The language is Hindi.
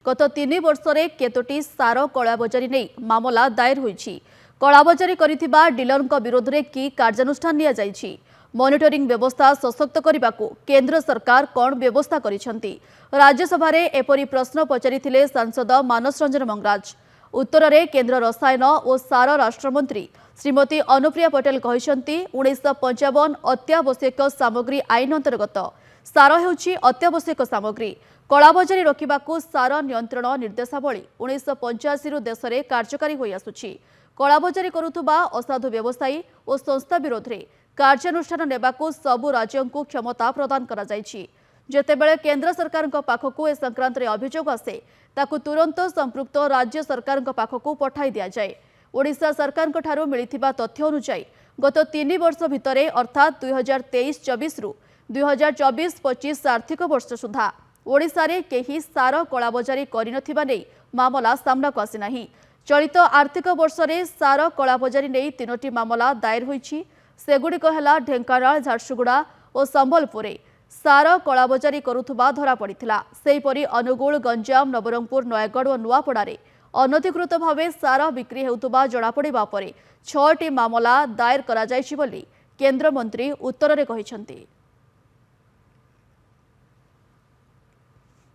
गत 3 वर्षरे केतोटी सार कलाबजारी नहीं मामला दायर होईछि। कलाबजारी करिथिबा डीलरଙ୍କ विरोधरे की कार्यानुष्ठान निया जाईछि। मॉनिटरिंग व्यवस्था सशक्त करने को केंद्र सरकार कौन व्यवस्था करिसेंति? राज्यसभा रे एपरी प्रश्न पचारिथिले सांसद मानस रंजन मंगराज। उत्तर रे केंद्र रसायन और सार राष्ट्रमंत्री श्रीमती अनुप्रिया पटेल कहिसेंति 1955 अत्यावश्यक सामग्री आईन अंतर्गत सार हेउछि अत्यावश्यक सामग्री। कलाबजारी रोकबाकू सार नियंत्रण निर्देशावली 1985 देश में कार्यकारी होई आसुछि। कलाबजारी करुथुबा असाधु व्यवसायी और संस्था विरोध में कार्यानुष्ठान नेबाकू सबु राज्यों क्षमता प्रदान करा जायछि। जेतेबेले केंद्र सरकार पाखकू ए संक्रांत रे अभियोग आसे ताकू तुरंत संपृक्त राज्य सरकार पाखकू पठाई दिया जाए। ओडिशा सरकार ठारू मिलिथिबा तथ्य अनुसार गत 3 वर्ष भितरे अर्थात 2023-24 रु 2024-25 आर्थिक वर्ष सुधा ओडिशा रे केही सार कलाबजारी करिनथिबा नै मामला सामनाकू आसी नाही। चलित आर्थिक वर्ष रे सार कलाबजारी नै 3टी मामला दायर होईछि। सेगुड़िक हेला ढेंकानाल, झारसुगुड़ा और संबलपुर सार कलाबजारी करुथुबा धरा पड़िथिला। सेहीपरि अनुगुल, गंजाम, नवरंगपुर, नयगढ़ और नुआपड़ारे अनधिकृत भावे सार बिक्री हेउथुबा जणा पड़िबा परे 6टी मामला दायर करा जायछि बोली केंद्र मंत्री उत्तर रे कहिसंति।